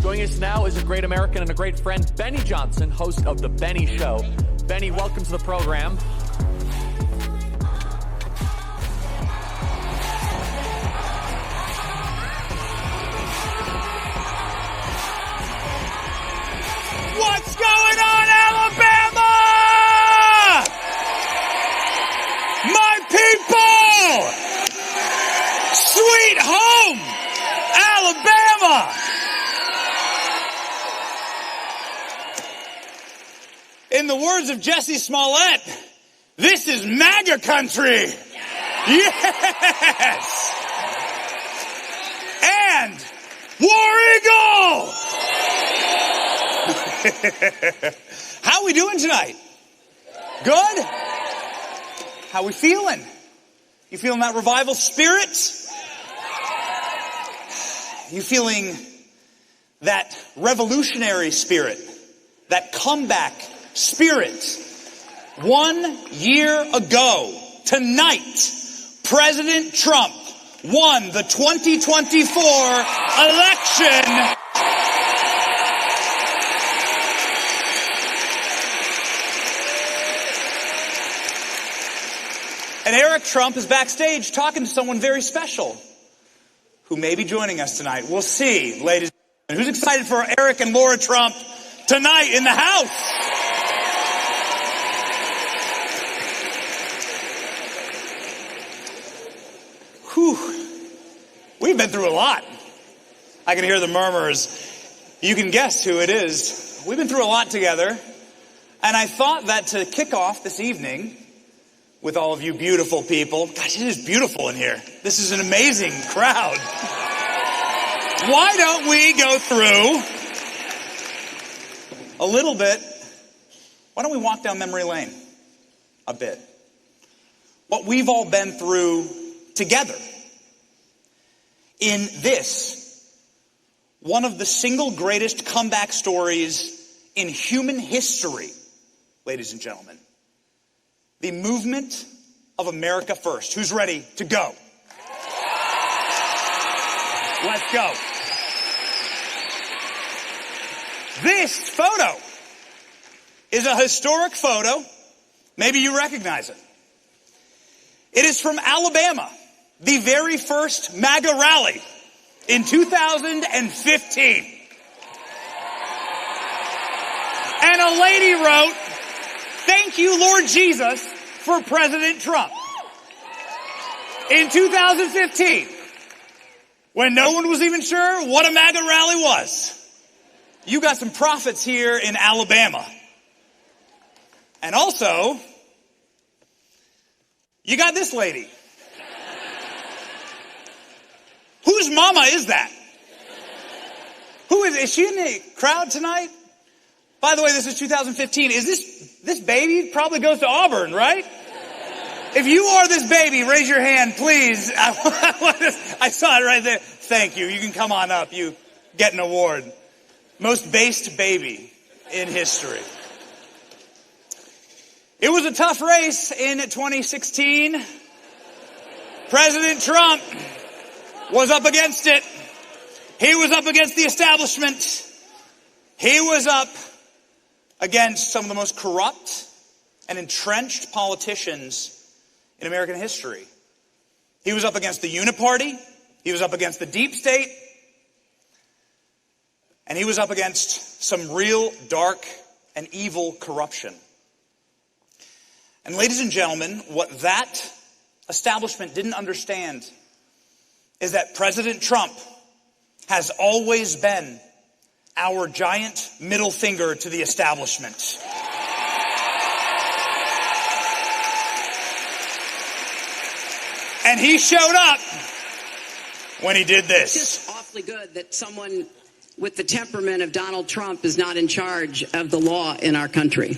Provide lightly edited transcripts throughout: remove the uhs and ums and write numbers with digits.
Joining us now is a great American and a great friend, Benny Johnson, host of The Benny Show. Benny, welcome to the program. What's going on, Alabama? My people! Sweet home, Alabama! In the words of Jesse Smollett, this is MAGA country. Yes! And War Eagle! How we doing tonight? Good? How we feeling? You feeling that revival spirit? You feeling that revolutionary spirit? That comeback spirit? 1 year ago, tonight, President Trump won the 2024 election. And Eric Trump is backstage talking to someone very special who may be joining us tonight. We'll see, ladies and gentlemen. Who's excited for Eric and Laura Trump tonight in the house? Whew. We've been through a lot. I can hear the murmurs. You can guess who it is. We've been through a lot together. And I thought that to kick off this evening with all of you beautiful people. Gosh, it is beautiful in here. This is an amazing crowd. Why don't we go through a little bit? Why don't we walk down memory lane a bit? What we've all been through together in this, one of the single greatest comeback stories in human history, ladies and gentlemen. The movement of America First. Who's ready to go? Let's go. This photo is a historic photo. Maybe you recognize it. It is from Alabama, the very first MAGA rally in 2015. And a lady wrote, "Thank you, Lord Jesus, for President Trump." In 2015, when no one was even sure what a MAGA rally was, you got some prophets here in Alabama. And also, you got this lady. Whose mama is that? Who is she in the crowd tonight? By the way, this is 2015. Is this baby probably goes to Auburn, right? If you are this baby, raise your hand, please. I saw it right there. Thank you. You can come on up. You get an award. Most based baby in history. It was a tough race in 2016. President Trump was up against it. He was up against the establishment. He was up against some of the most corrupt and entrenched politicians in American history. He was up against the Uniparty. He was up against the deep state. And he was up against some real dark and evil corruption. And ladies and gentlemen, what that establishment didn't understand is that President Trump has always been our giant middle finger to the establishment. And he showed up when he did this. It's just awfully good that someone with the temperament of Donald Trump is not in charge of the law in our country.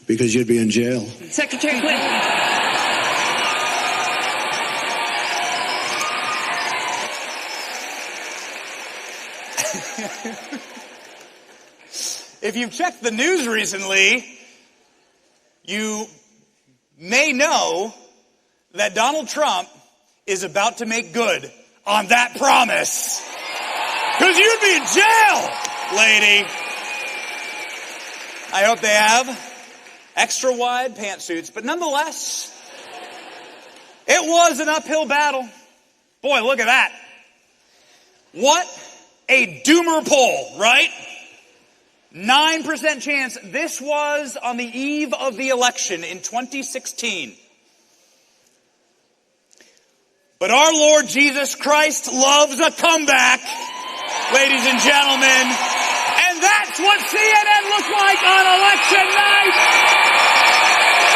Because you'd be in jail. Secretary Clinton. If you've checked the news recently, you may know that Donald Trump is about to make good on that promise. Because you'd be in jail, lady. I hope they have extra wide pantsuits, but nonetheless, it was an uphill battle. Boy, look at that. What a doomer poll, right? 9% chance. This was on the eve of the election in 2016. But our Lord Jesus Christ loves a comeback, ladies and gentlemen. And that's what CNN looked like on election night.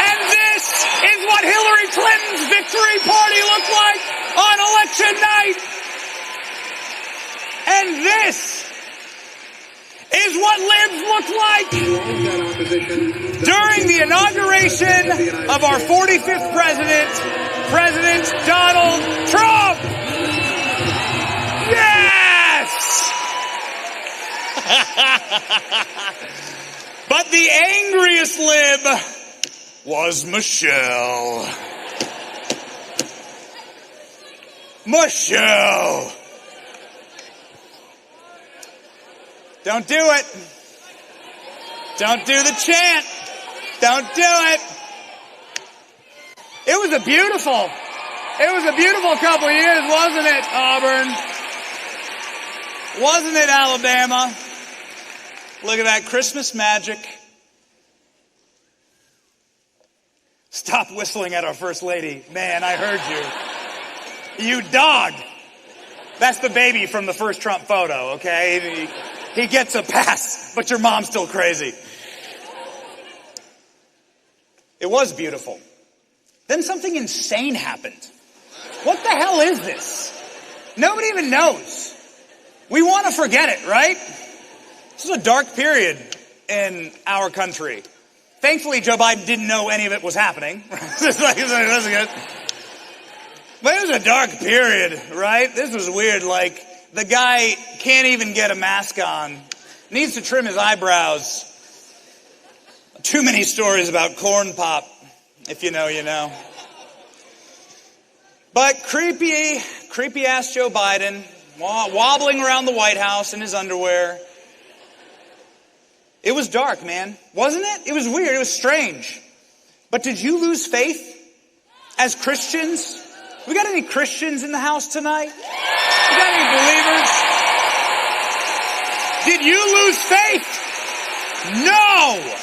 And this is what Hillary Clinton's victory party looked like on election night. And this is what libs look like during the inauguration of our 45th president, President Donald Trump. Yes! But the angriest lib was Michelle. Michelle. Don't do it. Don't do the chant. Don't do it. It was a beautiful couple of years, wasn't it, Auburn? Wasn't it, Alabama? Look at that Christmas magic. Stop whistling at our First Lady. Man, I heard you. You dog. That's the baby from the first Trump photo, okay? He gets a pass, but your mom's still crazy. It was beautiful. Then something insane happened. What the hell is this? Nobody even knows. We want to forget it, right? This is a dark period in our country. Thankfully, Joe Biden didn't know any of it was happening. That's good. But it was a dark period, right? This was weird. Like, the guy can't even get a mask on. Needs to trim his eyebrows. Too many stories about corn pop. If you know, you know. But creepy ass Joe Biden, wobbling around the White House in his underwear. It was dark, man. Wasn't it? It was weird. It was strange. But did you lose faith as Christians? We got any Christians in the house tonight? We got any believers? Did you lose faith? No!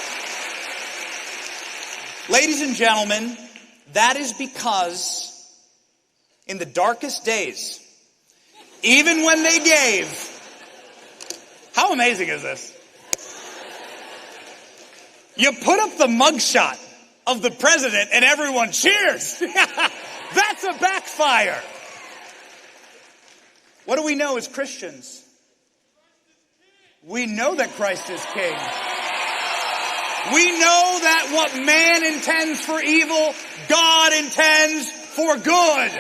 Ladies and gentlemen, that is because in the darkest days, even when they gave, how amazing is this? You put up the mugshot of the president and everyone cheers. That's a backfire. What do we know as Christians? We know that Christ is king. We know that what man intends for evil, God intends for good.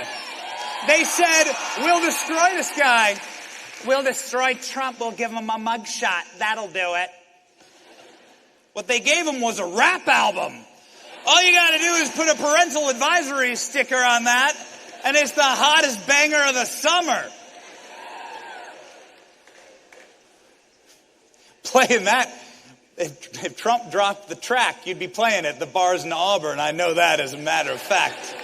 They said, we'll destroy this guy. We'll destroy Trump. We'll give him a mugshot. That'll do it. What they gave him was a rap album. All you gotta do is put a parental advisory sticker on that, and it's the hottest banger of the summer. Playing that, if Trump dropped the track, you'd be playing it at the bars in Auburn. I know that as a matter of fact.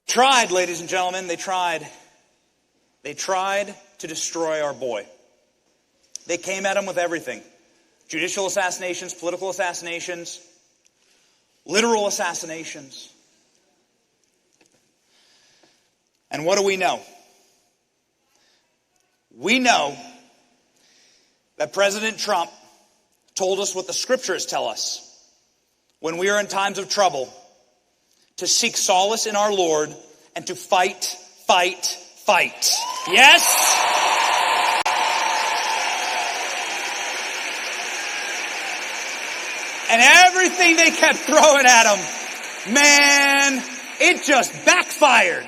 Tried, ladies and gentlemen, they tried. They tried to destroy our boy. They came at him with everything. Judicial assassinations, political assassinations, literal assassinations. And what do we know? We know that President Trump told us what the scriptures tell us when we are in times of trouble, to seek solace in our Lord and to fight, fight, fight. Yes? And everything they kept throwing at him, man, it just backfired.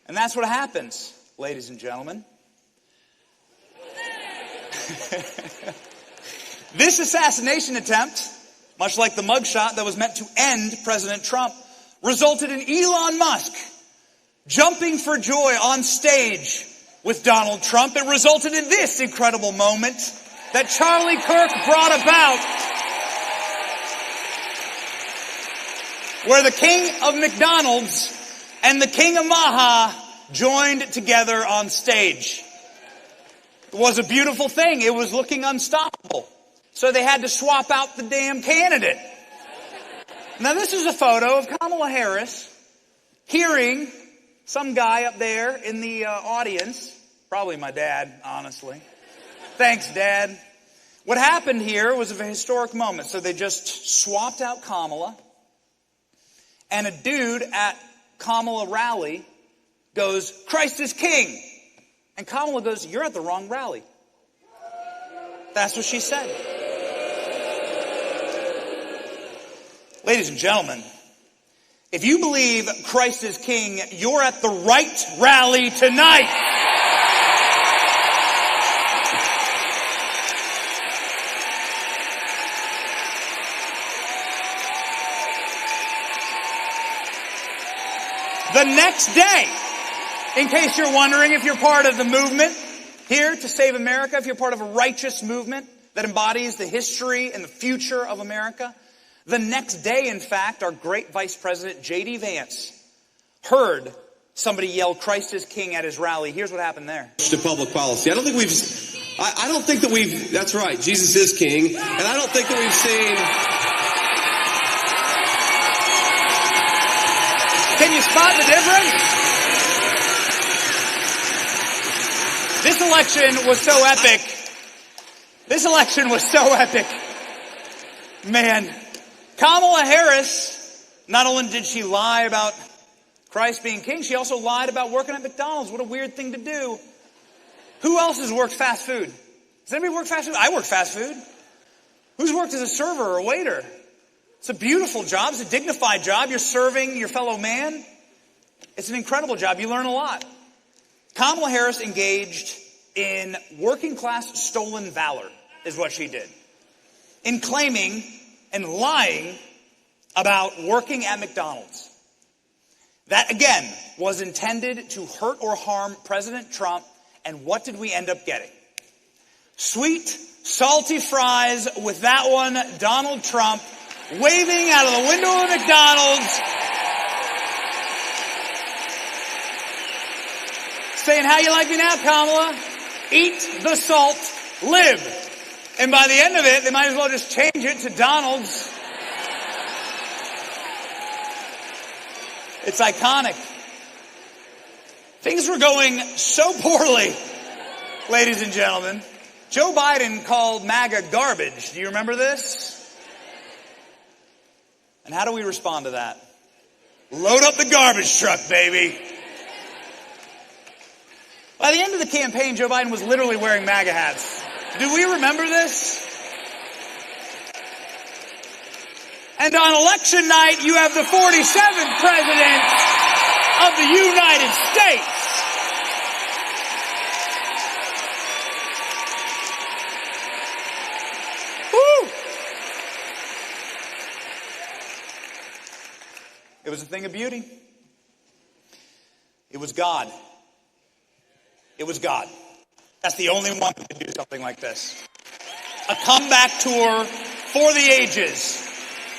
And that's what happens, ladies and gentlemen. This assassination attempt much like the mugshot that was meant to end President Trump, resulted in Elon Musk jumping for joy on stage with Donald Trump. It resulted in this incredible moment that Charlie Kirk brought about, where the king of McDonald's and the king of Maha joined together on stage. It was a beautiful thing. It was looking unstoppable. So they had to swap out the damn candidate. Now this is a photo of Kamala Harris hearing some guy up there in the audience, probably my dad, honestly. Thanks, Dad. What happened here was a historic moment. So they just swapped out Kamala, and a dude at Kamala rally goes, "Christ is king." And Kamala goes, "You're at the wrong rally." That's what she said. Ladies and gentlemen, if you believe Christ is king, you're at the right rally tonight. The next day, in case you're wondering if you're part of the movement here to save America, if you're part of a righteous movement that embodies the history and the future of America, the next day, in fact, our great Vice President, J.D. Vance, heard somebody yell, "Christ is king" at his rally. Here's what happened there. To public policy. I don't think we've, that's right, Jesus is king, and I don't think that we've seen... Can you spot the difference? This election was so epic. This election was so epic. Man, Kamala Harris, not only did she lie about Christ being king, she also lied about working at McDonald's. What a weird thing to do. Who else has worked fast food? Does anybody work fast food? I work fast food. Who's worked as a server or a waiter? It's a beautiful job. It's a dignified job. You're serving your fellow man. It's an incredible job. You learn a lot. Kamala Harris engaged in working class stolen valor is what she did. In claiming and lying about working at McDonald's. That, again, was intended to hurt or harm President Trump. And what did we end up getting? Sweet, salty fries with that one, Donald Trump, waving out of the window of McDonald's, saying, "How you like me now, Kamala? Eat the salt, live." And by the end of it, they might as well just change it to Donald's. It's iconic. Things were going so poorly, ladies and gentlemen. Joe Biden called MAGA garbage. Do you remember this? And how do we respond to that? Load up the garbage truck, baby. By the end of the campaign, Joe Biden was literally wearing MAGA hats. Do we remember this? And on election night, you have the 47th president of the United States. Woo! It was a thing of beauty. It was God. It was God. That's the only one who could do something like this. A comeback tour for the ages.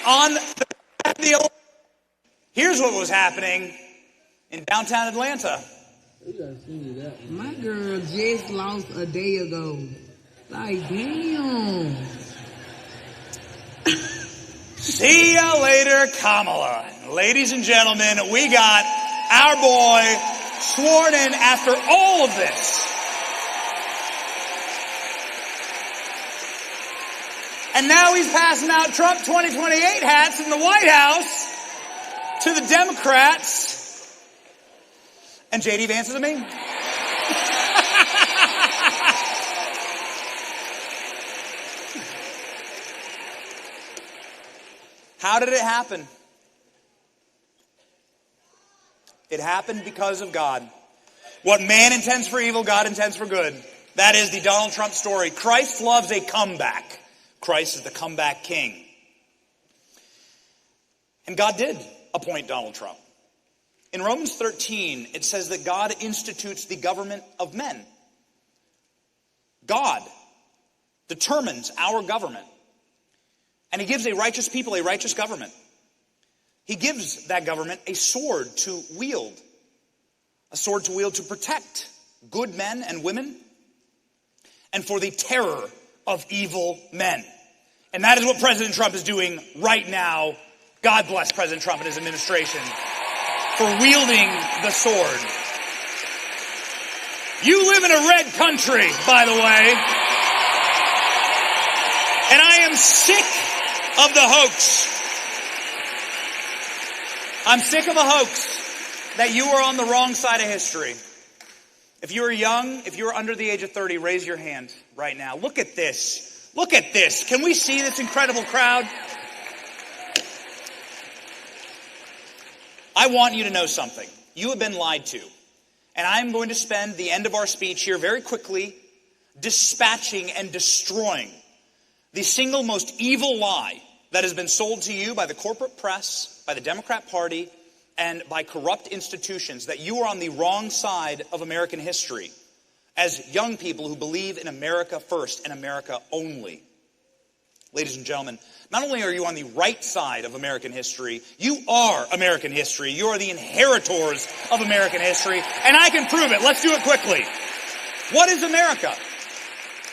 On the here's what was happening in downtown Atlanta. My girl just lost a day ago. Like, damn. See ya later, Kamala. Ladies and gentlemen, we got our boy sworn in after all of this. And now he's passing out Trump 2028 hats in the White House to the Democrats. And J.D. Vance is a meme. How did it happen? It happened because of God. What man intends for evil, God intends for good. That is the Donald Trump story. Christ loves a comeback. Christ is the comeback king. And God did appoint Donald Trump. In Romans 13, it says that God institutes the government of men. God determines our government. And he gives a righteous people a righteous government. He gives that government a sword to wield. A sword to wield to protect good men and women and for the terror of evil men. And that is what President Trump is doing right now. God bless President Trump and his administration for wielding the sword. You live in a red country, by the way. And I am sick of the hoax. I'm sick of a hoax that you are on the wrong side of history. If you are young, if you are under the age of 30, raise your hand right now. Look at this. Look at this. Can we see this incredible crowd? I want you to know something. You have been lied to. And I'm going to spend the end of our speech here very quickly dispatching and destroying the single most evil lie that has been sold to you by the corporate press, by the Democrat Party, and by corrupt institutions, that you are on the wrong side of American history as young people who believe in America first and America only. Ladies and gentlemen, not only are you on the right side of American history, you are American history. You are the inheritors of American history, and I can prove it. Let's do it quickly. What is America?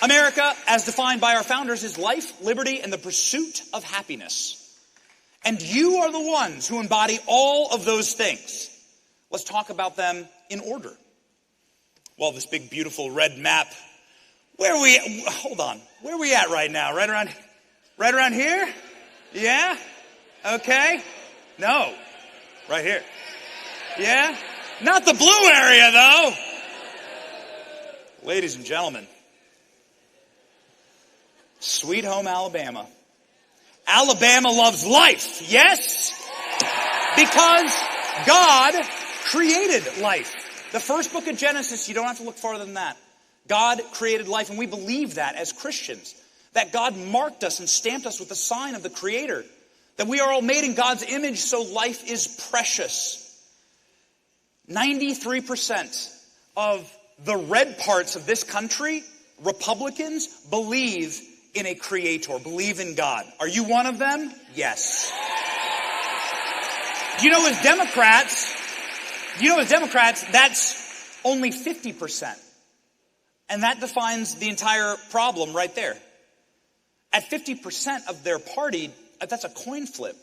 America, as defined by our founders, is life, liberty, and the pursuit of happiness. And you are the ones who embody all of those things. Let's talk about them in order. Well, this big, beautiful red map. Hold on. Where are we at right now? Right around here? Yeah? Okay. No. Right here. Yeah? Not the blue area, though. Ladies and gentlemen. Sweet home Alabama. Alabama loves life, yes? Because God created life. The first book of Genesis, you don't have to look farther than that. God created life, and we believe that as Christians. That God marked us and stamped us with the sign of the Creator. That we are all made in God's image, so life is precious. 93% of the red parts of this country, Republicans, believe in a creator, believe in God. Are you one of them? Yes. Do you know as Democrats, that's only 50%. And that defines the entire problem right there. At 50% of their party, that's a coin flip.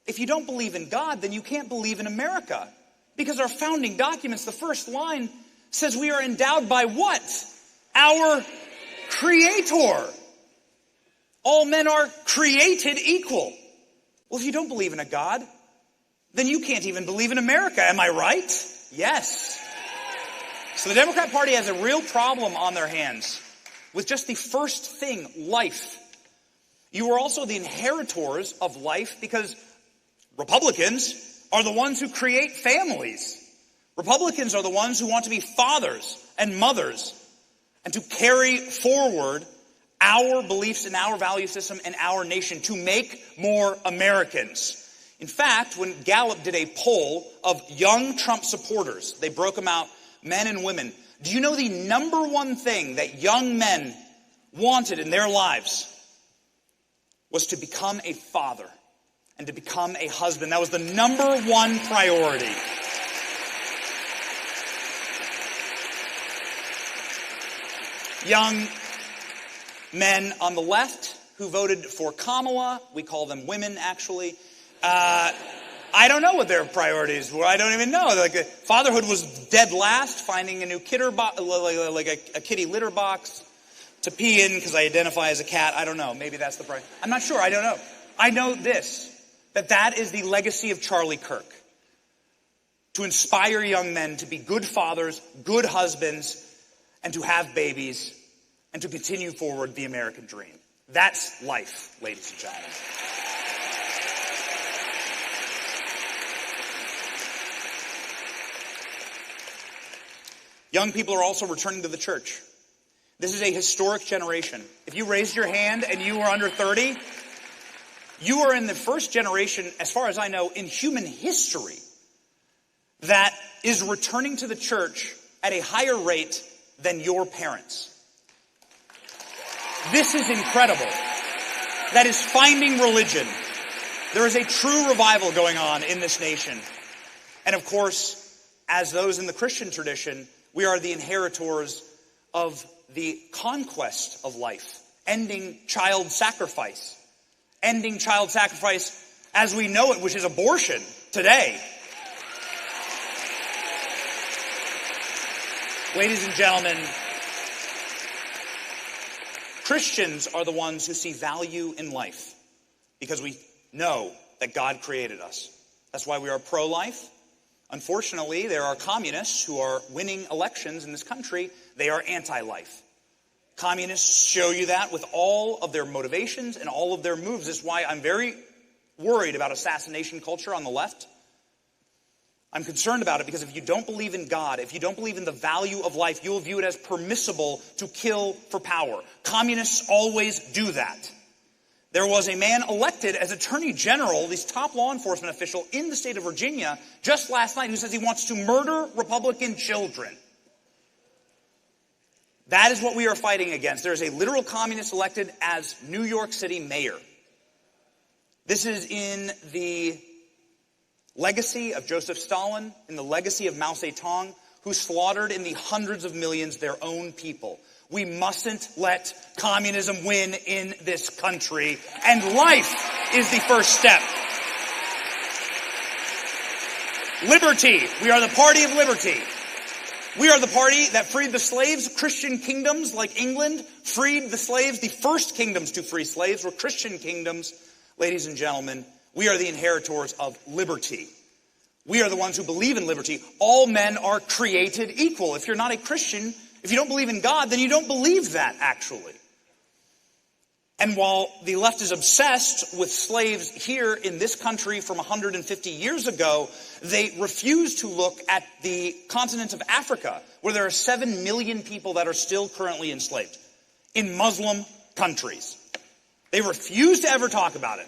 If you don't believe in God, then you can't believe in America. Because our founding documents, the first line says we are endowed by what? Our Creator. All men are created equal. Well, if you don't believe in a God, then you can't even believe in America. Am I right? Yes. So the Democrat Party has a real problem on their hands with just the first thing, life. You are also the inheritors of life because Republicans are the ones who create families. Republicans are the ones who want to be fathers and mothers and to carry forward our beliefs and our value system and our nation to make more Americans. In fact, when Gallup did a poll of young Trump supporters, they broke them out, men and women. Do you know the number one thing that young men wanted in their lives was to become a father and to become a husband? That was the number one priority. Young men on the left who voted for Kamala, we call them women actually, I don't know what their priorities were. I don't even know. Fatherhood was dead last, finding a new a kitty litter box to pee in because I identify as a cat. I don't know. Maybe that's the priority. I'm not sure. I don't know. I know this, that is the legacy of Charlie Kirk. To inspire young men to be good fathers, good husbands, and to have babies, and to continue forward the American dream. That's life, ladies and gentlemen. Young people are also returning to the church. This is a historic generation. If you raised your hand and you were under 30, You are in the first generation, as far as I know, in human history that is returning to the church at a higher rate than your parents. This is incredible. That is finding religion. There is a true revival going on in this nation. And of course, as those in the Christian tradition, we are the inheritors of the conquest of life, ending child sacrifice. Ending child sacrifice as we know it, which is abortion today. Ladies and gentlemen, Christians are the ones who see value in life because we know that God created us. That's why we are pro-life. Unfortunately, there are communists who are winning elections in this country. They are anti-life. Communists show you that with all of their motivations and all of their moves. This is why I'm very worried about assassination culture on the left. I'm concerned about it because if you don't believe in God, if you don't believe in the value of life, you will view it as permissible to kill for power. Communists always do that. There was a man elected as Attorney General, this top law enforcement official in the state of Virginia, just last night, who says he wants to murder Republican children. That is what we are fighting against. There is a literal communist elected as New York City mayor. This is in the legacy of Joseph Stalin, in the legacy of Mao Zedong, who slaughtered in the hundreds of millions their own people. We mustn't let communism win in this country, and life is the first step. Liberty. We are the party of liberty. We are the party that freed the slaves. Christian kingdoms like England freed the slaves. The first kingdoms to free slaves were Christian kingdoms. Ladies and gentlemen, we are the inheritors of liberty. We are the ones who believe in liberty. All men are created equal. If you're not a Christian, if you don't believe in God, then you don't believe that, actually. And while the left is obsessed with slaves here in this country from 150 years ago, they refuse to look at the continent of Africa, where there are 7 million people that are still currently enslaved in Muslim countries. They refuse to ever talk about it.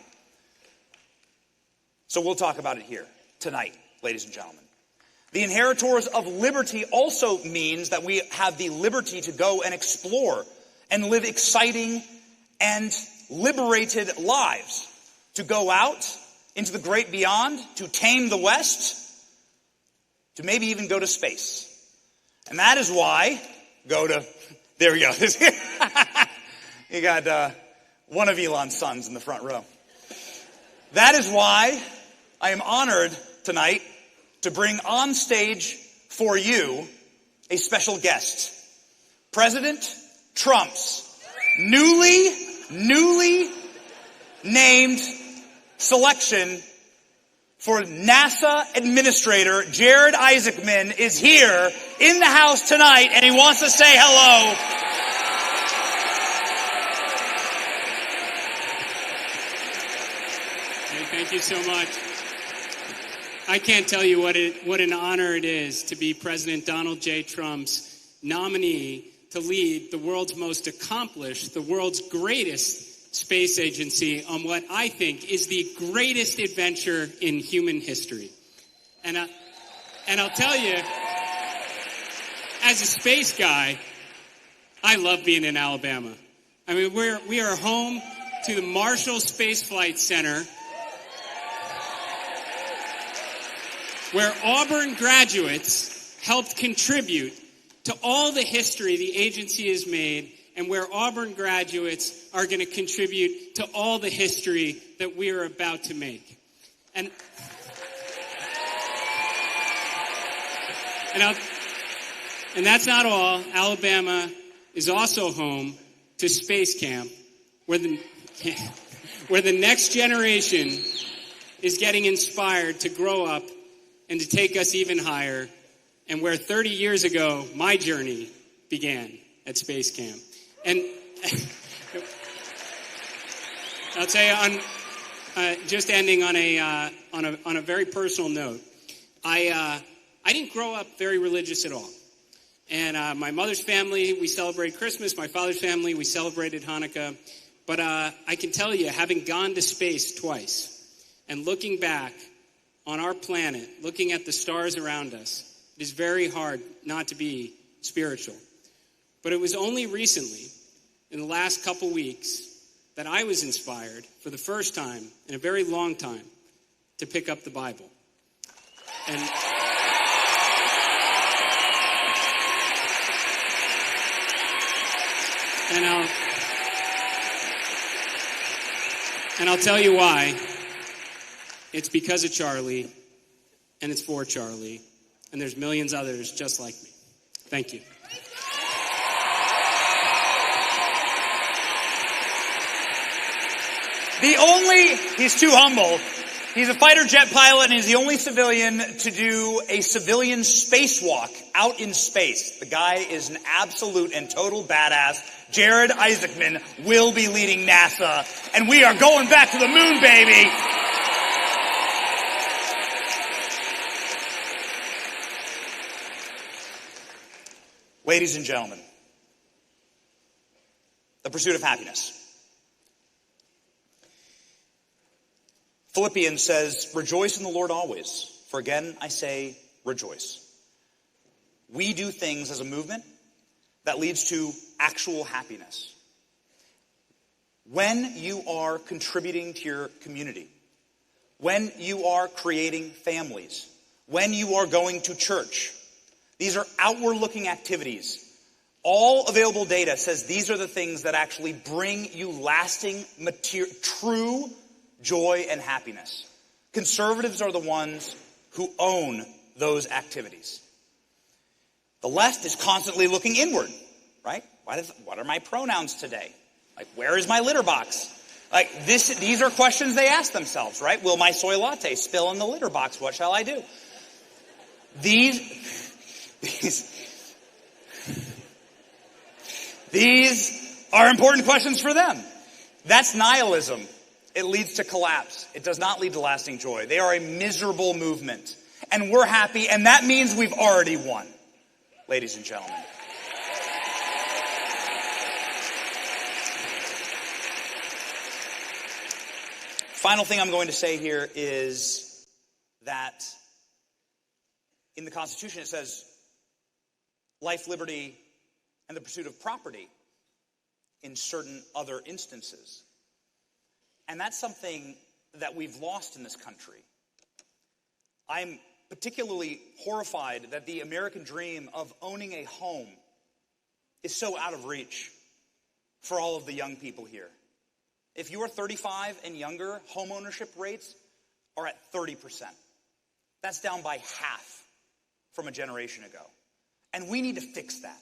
So we'll talk about it here tonight, ladies and gentlemen. The inheritors of liberty also means that we have the liberty to go and explore and live exciting and liberated lives, to go out into the great beyond, to tame the West, to maybe even go to space. And that is why, there we go. You got one of Elon's sons in the front row. That is why I am honored tonight to bring on stage for you a special guest. President Trump's newly named selection for NASA Administrator Jared Isaacman is here in the house tonight, and he wants to say hello. Hey, thank you so much. I can't tell you what an honor it is to be President Donald J. Trump's nominee to lead the world's most accomplished, the world's greatest space agency on what I think is the greatest adventure in human history. And I'll tell you, as a space guy, I love being in Alabama. I mean, we are home to the Marshall Space Flight Center, where Auburn graduates helped contribute to all the history the agency has made, and where Auburn graduates are going to contribute to all the history that we are about to make. And that's not all. Alabama is also home to Space Camp, where the next generation is getting inspired to grow up and to take us even higher, and where 30 years ago my journey began at Space Camp. And I'll tell you, just ending on a very personal note, I didn't grow up very religious at all. And my mother's family, we celebrated Christmas. My father's family, we celebrated Hanukkah. But I can tell you, having gone to space twice and looking back on our planet, looking at the stars around us, it is very hard not to be spiritual. But it was only recently, in the last couple weeks, that I was inspired for the first time in a very long time to pick up the Bible. And I'll tell you why. It's because of Charlie, and it's for Charlie, and there's millions others just like me. Thank you. He's too humble. He's a fighter jet pilot, and he's the only civilian to do a civilian spacewalk out in space. The guy is an absolute and total badass. Jared Isaacman will be leading NASA, and we are going back to the moon, baby! Ladies and gentlemen, the pursuit of happiness. Philippians says, rejoice in the Lord always, for again I say rejoice. We do things as a movement that leads to actual happiness. When you are contributing to your community, when you are creating families, when you are going to church, these are outward-looking activities. All available data says these are the things that actually bring you lasting, true joy and happiness. Conservatives are the ones who own those activities. The left is constantly looking inward, right? What are my pronouns today? Like, where is my litter box? Like, these are questions they ask themselves, right? Will my soy latte spill in the litter box? What shall I do? These are important questions for them. That's nihilism. It leads to collapse. It does not lead to lasting joy. They are a miserable movement. And we're happy, and that means we've already won, ladies and gentlemen. Final thing I'm going to say here is that in the Constitution it says life, liberty, and the pursuit of property in certain other instances. And that's something that we've lost in this country. I'm particularly horrified that the American dream of owning a home is so out of reach for all of the young people here. If you are 35 and younger, home ownership rates are at 30%. That's down by half from a generation ago. And we need to fix that.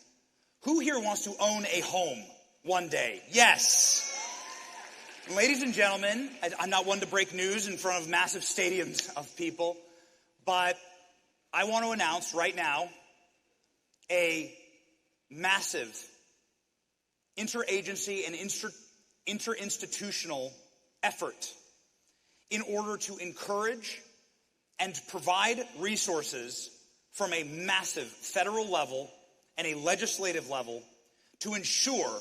Who here wants to own a home one day? Yes. Ladies and gentlemen, I'm not one to break news in front of massive stadiums of people, but I want to announce right now a massive interagency and interinstitutional effort in order to encourage and provide resources from a massive federal level and a legislative level to ensure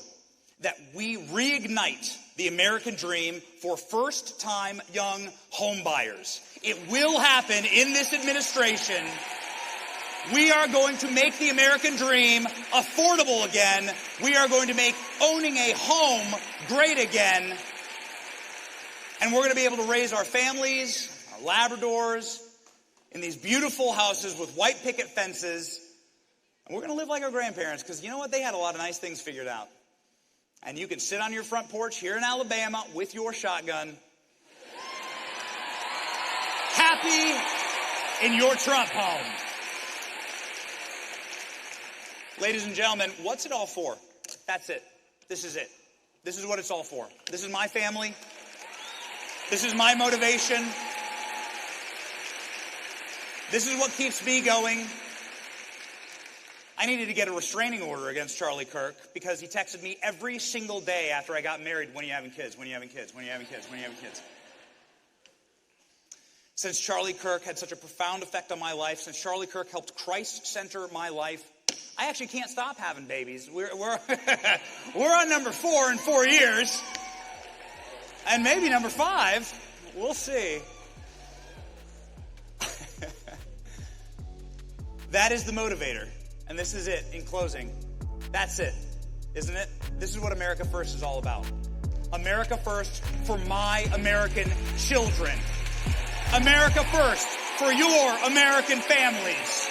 that we reignite the American dream for first-time young homebuyers. It will happen in this administration. We are going to make the American dream affordable again. We are going to make owning a home great again. And we're going to be able to raise our families, our Labradors, in these beautiful houses with white picket fences. And we're going to live like our grandparents, because you know what? They had a lot of nice things figured out. And you can sit on your front porch here in Alabama with your shotgun, happy in your Trump home. Ladies and gentlemen, what's it all for? That's it. This is it. This is what it's all for. This is my family. This is my motivation. This is what keeps me going. I needed to get a restraining order against Charlie Kirk because he texted me every single day after I got married, when are you having kids, when are you having kids, when are you having kids, when are you having kids. Since Charlie Kirk had such a profound effect on my life, since Charlie Kirk helped Christ center my life, I actually can't stop having babies. We're on number 4 in 4 years. And maybe number 5, we'll see. That is the motivator. And this is it in closing. That's it, isn't it? This is what America First is all about. America First for my American children. America First for your American families.